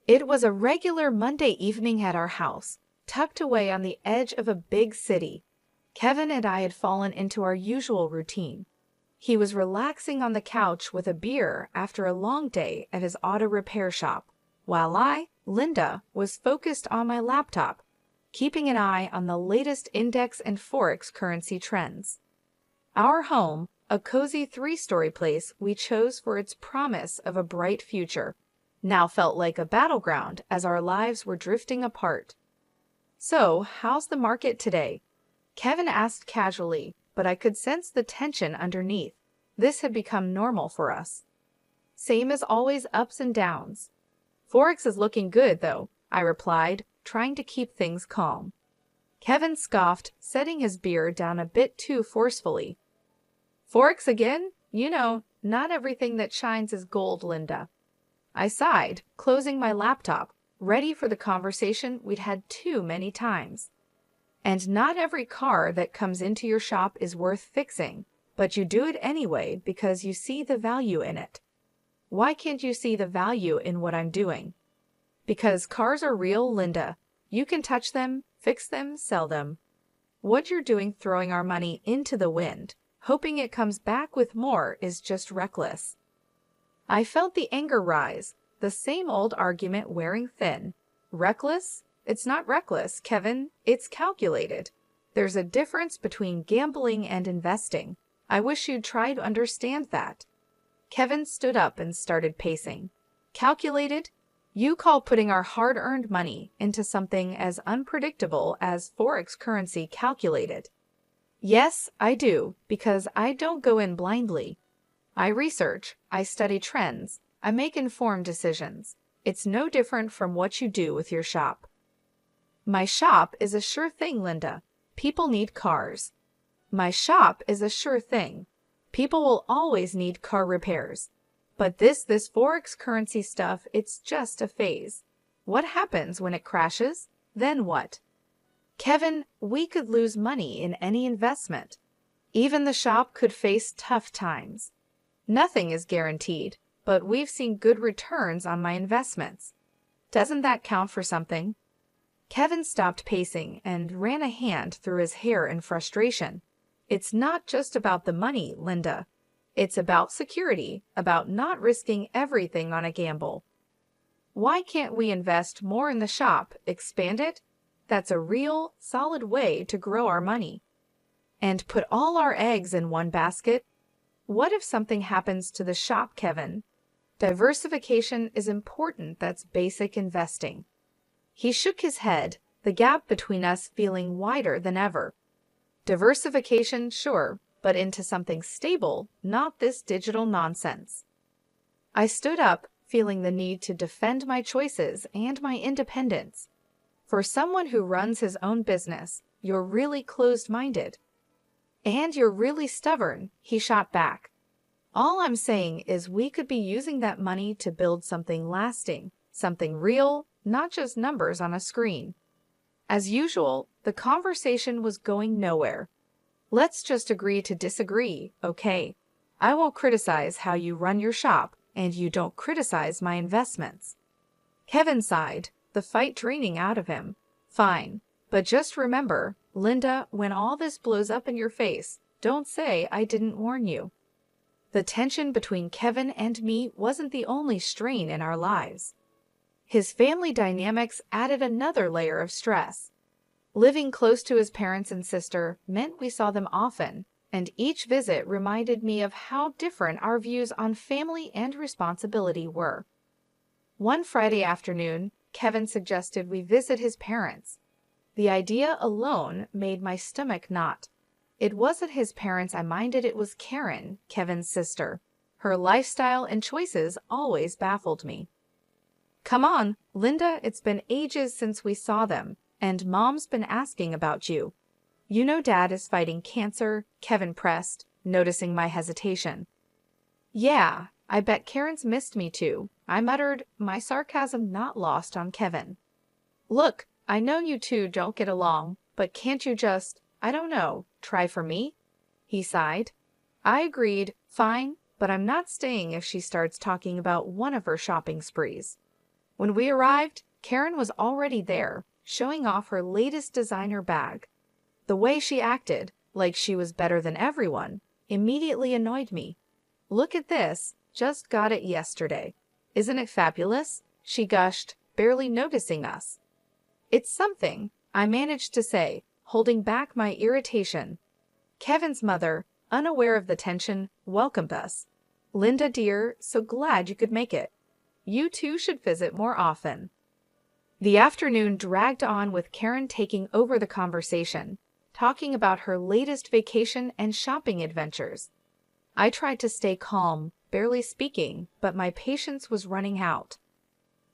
It was a regular Monday evening at our house, tucked away on the edge of a big city. Kevin and I had fallen into our usual routine. He was relaxing on the couch with a beer after a long day at his auto repair shop, while I, Linda, was focused on my laptop, keeping an eye on the latest index and forex currency trends. Our home, a cozy three-story place we chose for its promise of a bright future, now felt like a battleground as our lives were drifting apart. "So, how's the market today?" Kevin asked casually, but I could sense the tension underneath. This had become normal for us. "Same as always, ups and downs." "Forex is looking good, though," I replied, trying to keep things calm. Kevin scoffed, setting his beer down a bit too forcefully. "Forex again? You know, not everything that shines is gold, Linda." I sighed, closing my laptop, ready for the conversation we'd had too many times. "And not every car that comes into your shop is worth fixing, but you do it anyway because you see the value in it." "Why can't you see the value in what I'm doing?" "Because cars are real, Linda. You can touch them, fix them, sell them. What you're doing throwing our money into the wind, hoping it comes back with more, is just reckless." I felt the anger rise, the same old argument wearing thin. Reckless? It's not reckless, Kevin. It's calculated. There's a difference between gambling and investing. I wish you'd try to understand that. Kevin stood up and started pacing. "Calculated? You call putting our hard-earned money into something as unpredictable as forex currency calculated?" "Yes, I do, because I don't go in blindly. I research, I study trends, I make informed decisions. It's no different from what you do with your shop." "My shop is a sure thing, Linda. People need cars." "My shop is a sure thing. People will always need car repairs. But this forex currency stuff, it's just a phase. What happens when it crashes? Then what?" "Kevin, we could lose money in any investment. Even the shop could face tough times. Nothing is guaranteed, but we've seen good returns on my investments. Doesn't that count for something?" Kevin stopped pacing and ran a hand through his hair in frustration. "It's not just about the money, Linda. It's about security, about not risking everything on a gamble. Why can't we invest more in the shop, expand it? That's a real, solid way to grow our money. And put all our eggs in one basket? What if something happens to the shop, Kevin? Diversification is important. That's basic investing." He shook his head, the gap between us feeling wider than ever. "Diversification, sure, but into something stable, not this digital nonsense." I stood up, feeling the need to defend my choices and my independence. "For someone who runs his own business, you're really closed-minded." "And you're really stubborn," he shot back. "All I'm saying is we could be using that money to build something lasting, something real, not just numbers on a screen." As usual, the conversation was going nowhere. "Let's just agree to disagree, okay? I won't criticize how you run your shop, and you don't criticize my investments." Kevin sighed, the fight draining out of him. "Fine. But just remember, Linda, when all this blows up in your face, don't say I didn't warn you." The tension between Kevin and me wasn't the only strain in our lives. His family dynamics added another layer of stress. Living close to his parents and sister meant we saw them often, and each visit reminded me of how different our views on family and responsibility were. One Friday afternoon, Kevin suggested we visit his parents. The idea alone made my stomach knot. It wasn't his parents I minded, it was Karen, Kevin's sister. Her lifestyle and choices always baffled me. "Come on, Linda, it's been ages since we saw them, and Mom's been asking about you. You know Dad is fighting cancer," Kevin pressed, noticing my hesitation. "Yeah, I bet Karen's missed me too," I muttered, my sarcasm not lost on Kevin. "Look, I know you two don't get along, but can't you just, I don't know, try for me?" He sighed. I agreed, "Fine, but I'm not staying if she starts talking about one of her shopping sprees." When we arrived, Karen was already there, showing off her latest designer bag. The way she acted, like she was better than everyone, immediately annoyed me. "Look at this, just got it yesterday. Isn't it fabulous?" she gushed, barely noticing us. "It's something," I managed to say, holding back my irritation. Kevin's mother, unaware of the tension, welcomed us. "Linda dear, so glad you could make it. You two should visit more often." The afternoon dragged on with Karen taking over the conversation, talking about her latest vacation and shopping adventures. I tried to stay calm, barely speaking, but my patience was running out.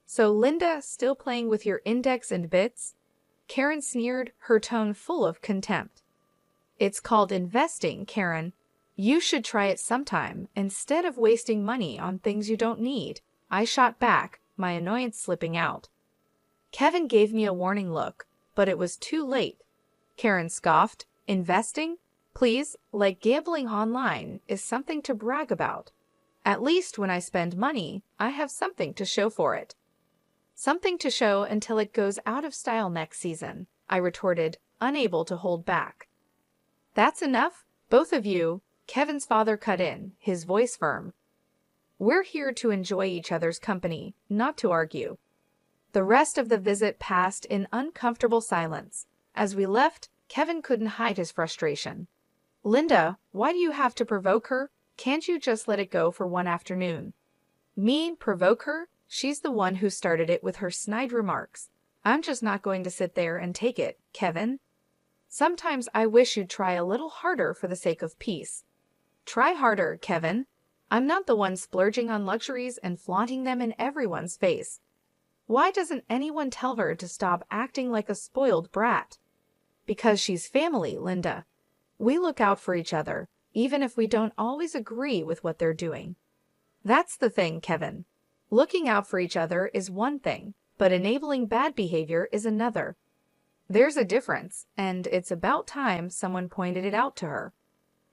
"So Linda, still playing with your index and bits?" Karen sneered, her tone full of contempt. "It's called investing, Karen. You should try it sometime, instead of wasting money on things you don't need," I shot back, my annoyance slipping out. Kevin gave me a warning look, but it was too late. Karen scoffed. "Investing? Please, like gambling online is something to brag about. At least when I spend money, I have something to show for it." "Something to show until it goes out of style next season," I retorted, unable to hold back. "That's enough, both of you," Kevin's father cut in, his voice firm. "We're here to enjoy each other's company, not to argue." The rest of the visit passed in uncomfortable silence. As we left, Kevin couldn't hide his frustration. "Linda, why do you have to provoke her? Can't you just let it go for one afternoon?" "Me provoke her? She's the one who started it with her snide remarks. I'm just not going to sit there and take it, Kevin. Sometimes I wish you'd try a little harder for the sake of peace." "Try harder, Kevin. I'm not the one splurging on luxuries and flaunting them in everyone's face. Why doesn't anyone tell her to stop acting like a spoiled brat?" "Because she's family, Linda. We look out for each other, even if we don't always agree with what they're doing." "That's the thing, Kevin. Looking out for each other is one thing, but enabling bad behavior is another. There's a difference, and it's about time someone pointed it out to her."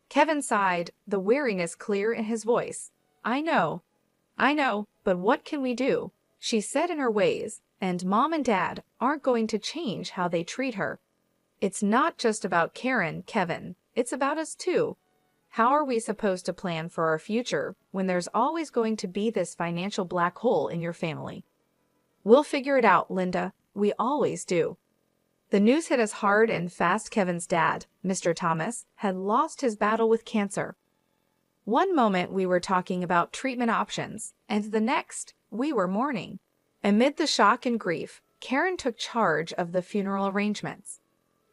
Kevin sighed, the weariness clear in his voice. I know, but what can we do? She's set in her ways, and Mom and Dad aren't going to change how they treat her. It's not just about Karen, Kevin. It's about us too. How are we supposed to plan for our future when there's always going to be this financial black hole in your family? "We'll figure it out, Linda. We always do." The news hit us hard and fast. Kevin's dad, Mr. Thomas, had lost his battle with cancer. One moment we were talking about treatment options, and the next we were mourning. Amid the shock and grief, Karen took charge of the funeral arrangements.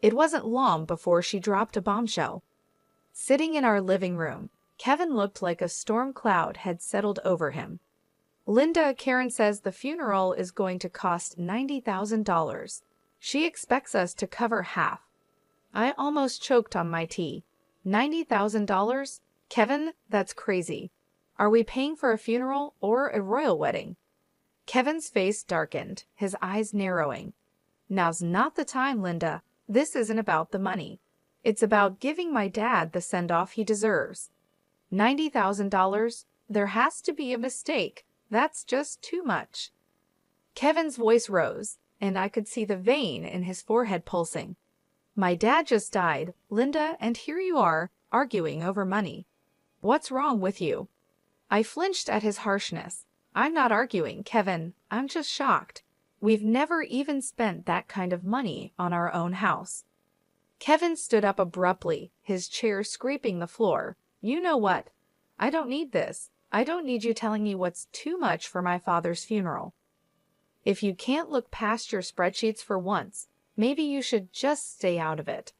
It wasn't long before she dropped a bombshell. Sitting in our living room, Kevin looked like a storm cloud had settled over him. "Linda, Karen says the funeral is going to cost $90,000. She expects us to cover half." I almost choked on my tea. $90,000? Kevin, that's crazy. Are we paying for a funeral or a royal wedding? Kevin's face darkened, his eyes narrowing. "Now's not the time, Linda. This isn't about the money. It's about giving my dad the send-off he deserves. $90,000? There has to be a mistake. That's just too much." Kevin's voice rose, and I could see the vein in his forehead pulsing. "My dad just died, Linda, and here you are, arguing over money. What's wrong with you?" I flinched at his harshness. "I'm not arguing, Kevin. I'm just shocked. We've never even spent that kind of money on our own house." Kevin stood up abruptly, his chair scraping the floor. "You know what? I don't need this. I don't need you telling me what's too much for my father's funeral. If you can't look past your spreadsheets for once, maybe you should just stay out of it."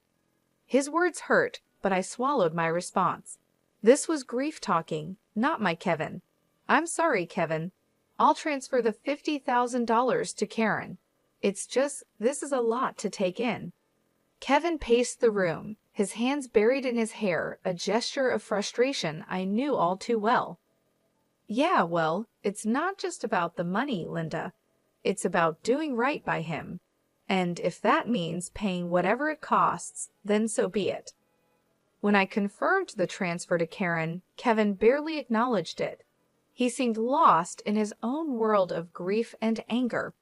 His words hurt, but I swallowed my response. This was grief talking, not my Kevin. "I'm sorry, Kevin. I'll transfer the $50,000 to Karen. It's just, this is a lot to take in." Kevin paced the room, his hands buried in his hair, a gesture of frustration I knew all too well. "Yeah, well, it's not just about the money, Linda. It's about doing right by him. And if that means paying whatever it costs, then so be it." When I confirmed the transfer to Karen, Kevin barely acknowledged it. He seemed lost in his own world of grief and anger.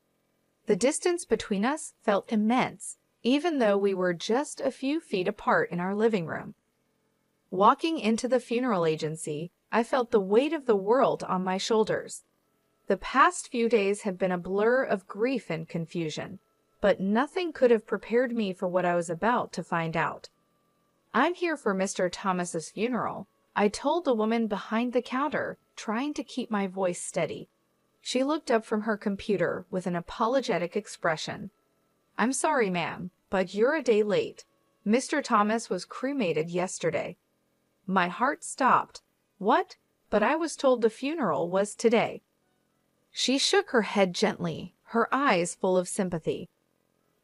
The distance between us felt immense, even though we were just a few feet apart in our living room. Walking into the funeral agency, I felt the weight of the world on my shoulders. The past few days had been a blur of grief and confusion, but nothing could have prepared me for what I was about to find out. "I'm here for Mr. Thomas's funeral," I told the woman behind the counter, trying to keep my voice steady. She looked up from her computer with an apologetic expression. "I'm sorry, ma'am, but you're a day late. Mr. Thomas was cremated yesterday." My heart stopped. What? But I was told the funeral was today. She shook her head gently, her eyes full of sympathy.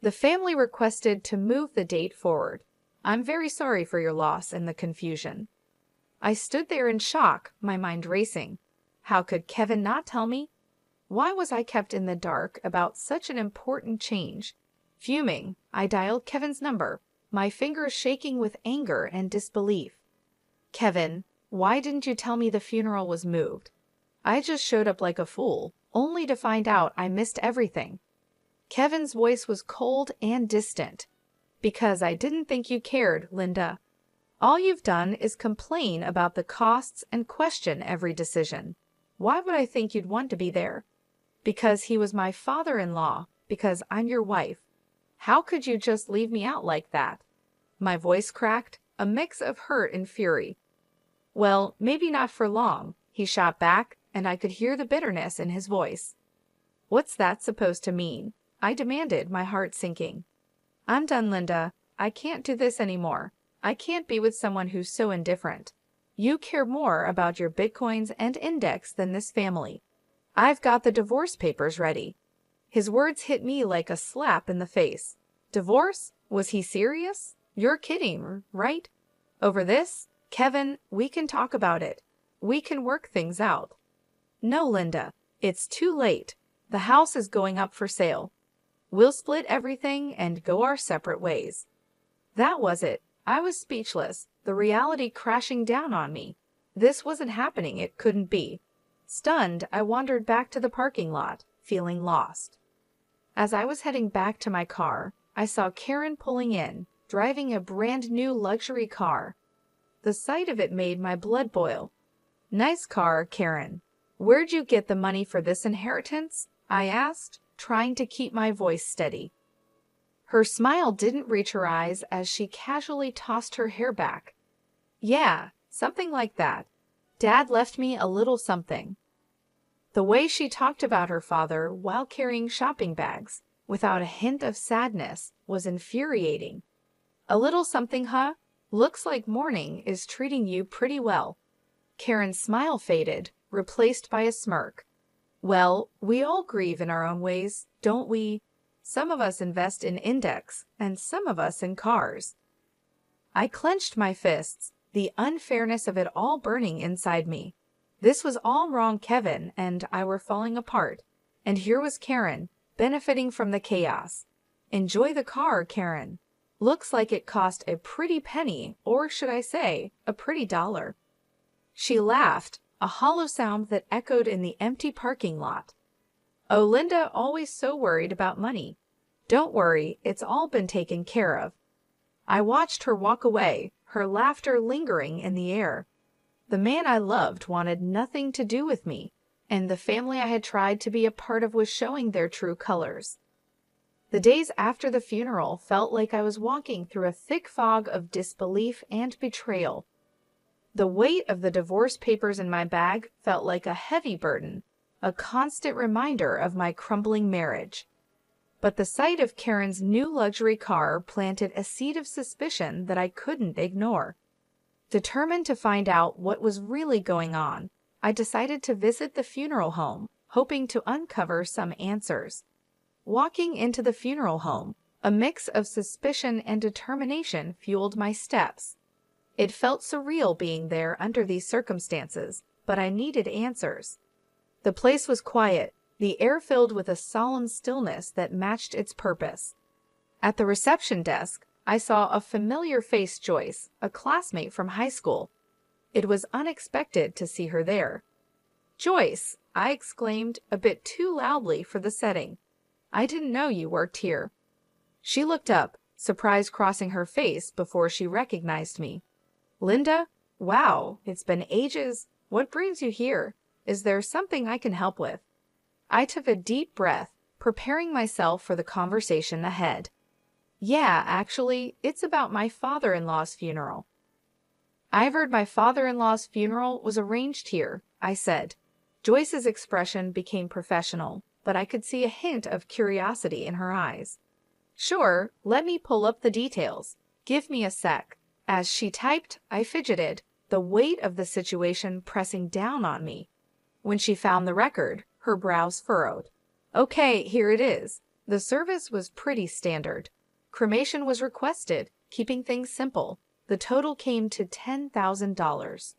"The family requested to move the date forward. I'm very sorry for your loss and the confusion." I stood there in shock, my mind racing. How could Kevin not tell me? Why was I kept in the dark about such an important change? Fuming, I dialed Kevin's number, my fingers shaking with anger and disbelief. "Kevin, why didn't you tell me the funeral was moved? I just showed up like a fool, only to find out I missed everything." Kevin's voice was cold and distant. "Because I didn't think you cared, Linda. All you've done is complain about the costs and question every decision. Why would I think you'd want to be there? Because he was my father-in-law, because I'm your wife. How could you just leave me out like that?" My voice cracked, a mix of hurt and fury. "Well, maybe not for long," he shot back, and I could hear the bitterness in his voice. "What's that supposed to mean?" I demanded, my heart sinking. "I'm done, Linda. I can't do this anymore. I can't be with someone who's so indifferent. You care more about your bitcoins and index than this family. I've got the divorce papers ready." His words hit me like a slap in the face. Divorce? Was he serious? You're kidding, right? Over this? Kevin, we can talk about it. We can work things out. "No, Linda. It's too late. The house is going up for sale. We'll split everything and go our separate ways." That was it. I was speechless, the reality crashing down on me. This wasn't happening, it couldn't be. Stunned, I wandered back to the parking lot, feeling lost. As I was heading back to my car, I saw Karen pulling in, driving a brand new luxury car. The sight of it made my blood boil. "Nice car, Karen. Where'd you get the money for this inheritance?" I asked, trying to keep my voice steady. Her smile didn't reach her eyes as she casually tossed her hair back. "Yeah, something like that. Dad left me a little something." The way she talked about her father while carrying shopping bags, without a hint of sadness, was infuriating. "A little something, huh? Looks like morning is treating you pretty well." Karen's smile faded, replaced by a smirk. "Well, we all grieve in our own ways, don't we? Some of us invest in index, and some of us in cars." I clenched my fists, the unfairness of it all burning inside me. This was all wrong. Kevin and I were falling apart, and here was Karen, benefiting from the chaos. "Enjoy the car, Karen. Looks like it cost a pretty penny, or should I say, a pretty dollar." She laughed, a hollow sound that echoed in the empty parking lot. "Oh, Linda, always so worried about money. Don't worry, it's all been taken care of." I watched her walk away, her laughter lingering in the air. The man I loved wanted nothing to do with me, and the family I had tried to be a part of was showing their true colors. The days after the funeral felt like I was walking through a thick fog of disbelief and betrayal. The weight of the divorce papers in my bag felt like a heavy burden, a constant reminder of my crumbling marriage. But the sight of Karen's new luxury car planted a seed of suspicion that I couldn't ignore. Determined to find out what was really going on, I decided to visit the funeral home, hoping to uncover some answers. Walking into the funeral home, a mix of suspicion and determination fueled my steps. It felt surreal being there under these circumstances, but I needed answers. The place was quiet, the air filled with a solemn stillness that matched its purpose. At the reception desk, I saw a familiar face, Joyce, a classmate from high school. It was unexpected to see her there. Joyce, I exclaimed a bit too loudly for the setting. I didn't know you worked here. She looked up, surprise crossing her face before she recognized me. Linda? Wow, it's been ages. What brings you here? Is there something I can help with? I took a deep breath, preparing myself for the conversation ahead. Yeah, actually, it's about my father-in-law's funeral. I've heard my father-in-law's funeral was arranged here, I said. Joyce's expression became professional, but I could see a hint of curiosity in her eyes. Sure, let me pull up the details. Give me a sec. As she typed, I fidgeted, the weight of the situation pressing down on me. When she found the record, her brows furrowed. Okay, here it is. The service was pretty standard. Cremation was requested, keeping things simple. The total came to $10,000.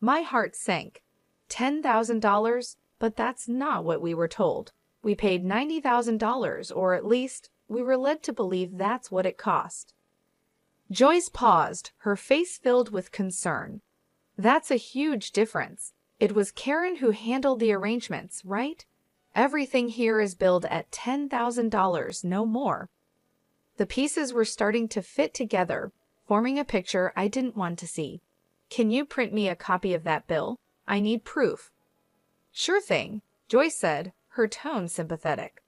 My heart sank. $10,000? But that's not what we were told. We paid $90,000, or at least, we were led to believe that's what it cost. Joyce paused, her face filled with concern. That's a huge difference. It was Karen who handled the arrangements, right? Everything here is billed at $10,000, no more. The pieces were starting to fit together, forming a picture I didn't want to see. Can you print me a copy of that bill? I need proof. Sure thing, Joyce said, her tone sympathetic.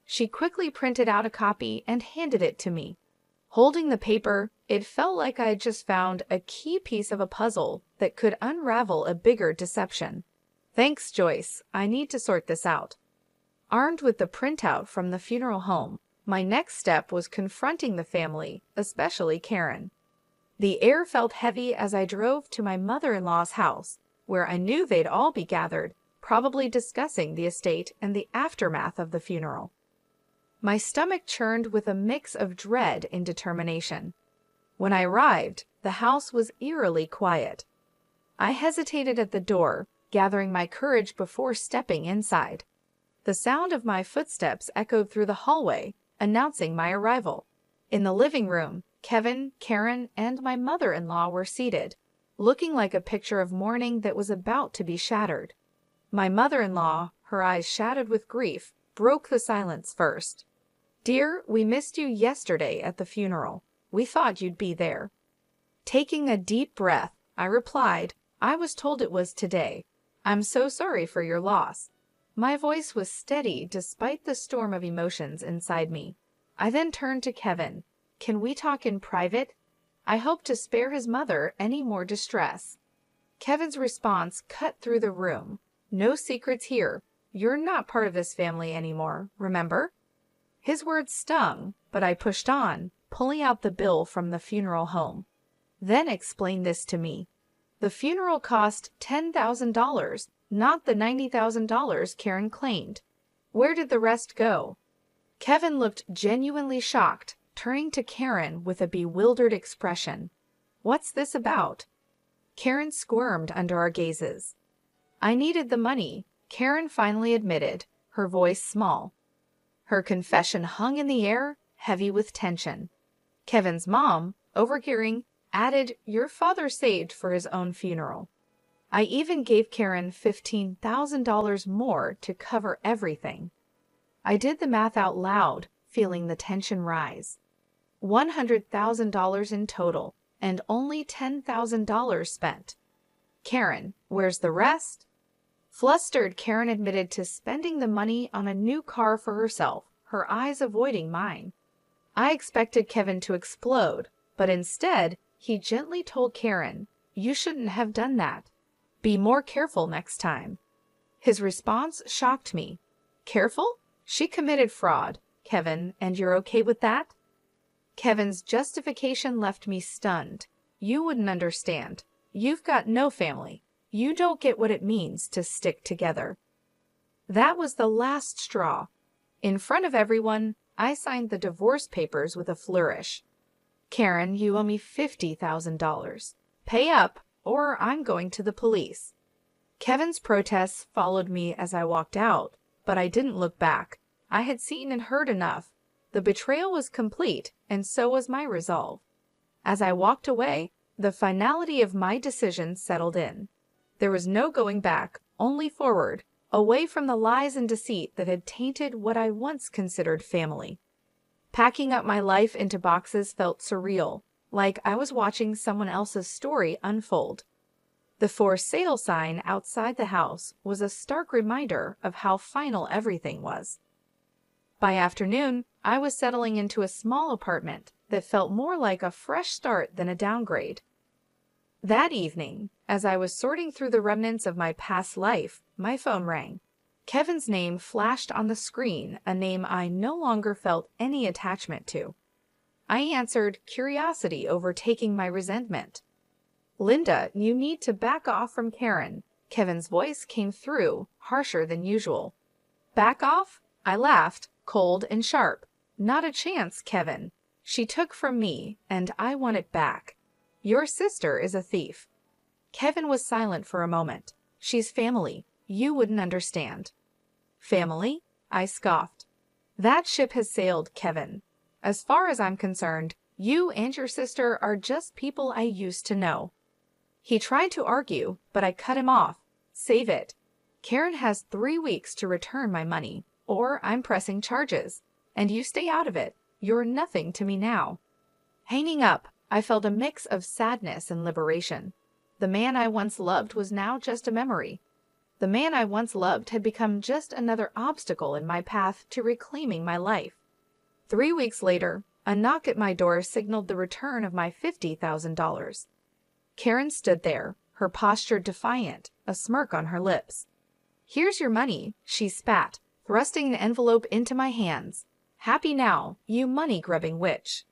She quickly printed out a copy and handed it to me. Holding the paper, it felt like I had just found a key piece of a puzzle that could unravel a bigger deception. Thanks, Joyce. I need to sort this out. Armed with the printout from the funeral home, my next step was confronting the family, especially Karen. The air felt heavy as I drove to my mother-in-law's house, where I knew they'd all be gathered, probably discussing the estate and the aftermath of the funeral. My stomach churned with a mix of dread and determination. When I arrived, the house was eerily quiet. I hesitated at the door, gathering my courage before stepping inside. The sound of my footsteps echoed through the hallway, announcing my arrival. In the living room, Kevin, Karen, and my mother-in-law were seated, looking like a picture of mourning that was about to be shattered. My mother-in-law, her eyes shadowed with grief, broke the silence first. Dear, we missed you yesterday at the funeral. We thought you'd be there. Taking a deep breath, I replied, I was told it was today. I'm so sorry for your loss. My voice was steady despite the storm of emotions inside me. I then turned to Kevin. Can we talk in private? I hope to spare his mother any more distress. Kevin's response cut through the room. No secrets here. You're not part of this family anymore, remember? His words stung, but I pushed on, pulling out the bill from the funeral home. Then explain this to me. The funeral cost $10,000, not the $90,000 Karen claimed. Where did the rest go? Kevin looked genuinely shocked, turning to Karen with a bewildered expression. What's this about? Karen squirmed under our gazes. I needed the money, Karen finally admitted, her voice small. Her confession hung in the air, heavy with tension. Kevin's mom, overhearing, added, Your father saved for his own funeral. I even gave Karen $15,000 more to cover everything. I did the math out loud, feeling the tension rise. $100,000 in total, and only $10,000 spent. Karen, where's the rest? Flustered, Karen admitted to spending the money on a new car for herself, her eyes avoiding mine. I expected Kevin to explode, but instead, he gently told Karen, You shouldn't have done that. Be more careful next time. His response shocked me. Careful? She committed fraud, Kevin, and you're okay with that? Kevin's justification left me stunned. You wouldn't understand. You've got no family. You don't get what it means to stick together. That was the last straw. In front of everyone, I signed the divorce papers with a flourish. Karen, you owe me $50,000. Pay up, or I'm going to the police. Kevin's protests followed me as I walked out, but I didn't look back. I had seen and heard enough. The betrayal was complete, and so was my resolve. As I walked away, the finality of my decision settled in. There was no going back, only forward, away from the lies and deceit that had tainted what I once considered family. Packing up my life into boxes felt surreal, like I was watching someone else's story unfold. The for sale sign outside the house was a stark reminder of how final everything was. By afternoon, I was settling into a small apartment that felt more like a fresh start than a downgrade. That evening, as I was sorting through the remnants of my past life, my phone rang. Kevin's name flashed on the screen, a name I no longer felt any attachment to. I answered, curiosity overtaking my resentment. "Linda, you need to back off from Karen." Kevin's voice came through, harsher than usual. "Back off?" I laughed, cold and sharp. "Not a chance, Kevin. She took from me, and I want it back. Your sister is a thief." Kevin was silent for a moment. "She's family. You wouldn't understand." "Family?" I scoffed. "That ship has sailed, Kevin. As far as I'm concerned, you and your sister are just people I used to know." He tried to argue, but I cut him off. "Save it. Karen has 3 weeks to return my money, or I'm pressing charges. And you stay out of it. You're nothing to me now." Hanging up, I felt a mix of sadness and liberation. The man I once loved was now just a memory. The man I once loved had become just another obstacle in my path to reclaiming my life. 3 weeks later, a knock at my door signaled the return of my $50,000. Karen stood there, her posture defiant, a smirk on her lips. "Here's your money," she spat, thrusting an envelope into my hands. "Happy now, you money-grubbing witch."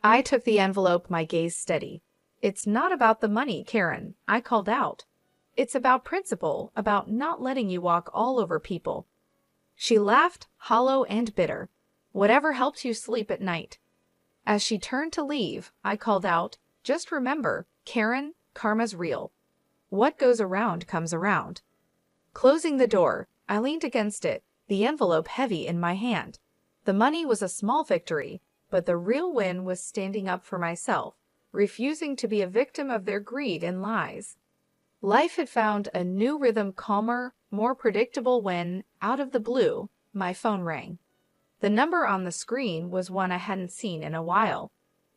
I took the envelope, my gaze steady. "It's not about the money, Karen," I called out. "It's about principle, about not letting you walk all over people." She laughed, hollow and bitter. "Whatever helps you sleep at night." As she turned to leave, I called out, "Just remember, Karen, karma's real. What goes around comes around." Closing the door, I leaned against it, the envelope heavy in my hand. The money was a small victory, but the real win was standing up for myself, refusing to be a victim of their greed and lies. Life had found a new rhythm, calmer, more predictable when, out of the blue, my phone rang. The number on the screen was one I hadn't seen in a while.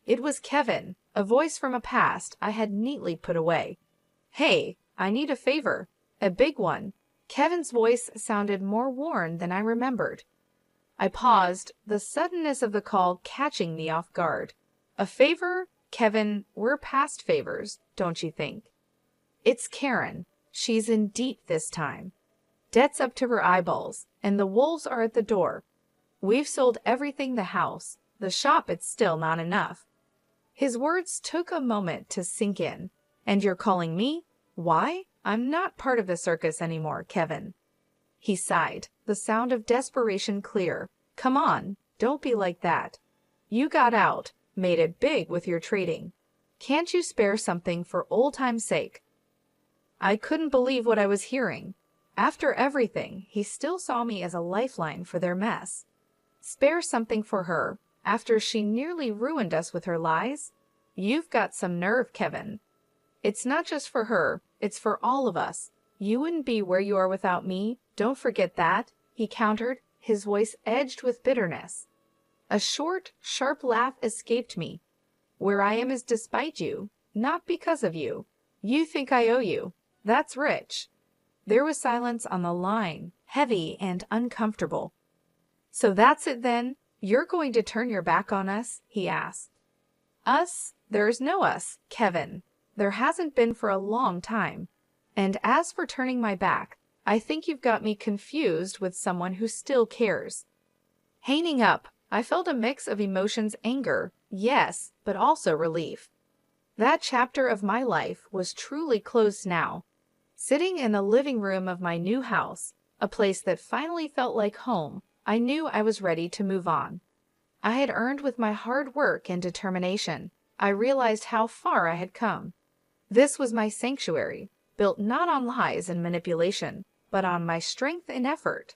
It was Kevin, a voice from a past I had neatly put away. "Hey, I need a favor. A big one." Kevin's voice sounded more worn than I remembered. I paused, the suddenness of the call catching me off guard. "A favor? Kevin, we're past favors, don't you think?" "It's Karen. She's in deep this time. Debt's up to her eyeballs, and the wolves are at the door. We've sold everything, the house, the shop, it's still not enough." His words took a moment to sink in. "And you're calling me? Why? I'm not part of the circus anymore, Kevin." He sighed, the sound of desperation clear. "Come on, don't be like that. You got out, made it big with your trading. Can't you spare something for old time's sake?" I couldn't believe what I was hearing. After everything, he still saw me as a lifeline for their mess. Spare something for her, after she nearly ruined us with her lies? You've got some nerve, Kevin. It's not just for her, it's for all of us. You wouldn't be where you are without me, don't forget that, he countered, his voice edged with bitterness. A short, sharp laugh escaped me. "Where I am is despite you, not because of you. You think I owe you. That's rich." There was silence on the line, heavy and uncomfortable. "So that's it then? You're going to turn your back on us?" he asked. "Us? There's no us, Kevin. There hasn't been for a long time. And as for turning my back, I think you've got me confused with someone who still cares." Hanging up, I felt a mix of emotions, anger, yes, but also relief. That chapter of my life was truly closed now. Sitting in the living room of my new house, a place that finally felt like home, I knew I was ready to move on. I had earned with my hard work and determination. I realized how far I had come. This was my sanctuary, built not on lies and manipulation, but on my strength and effort.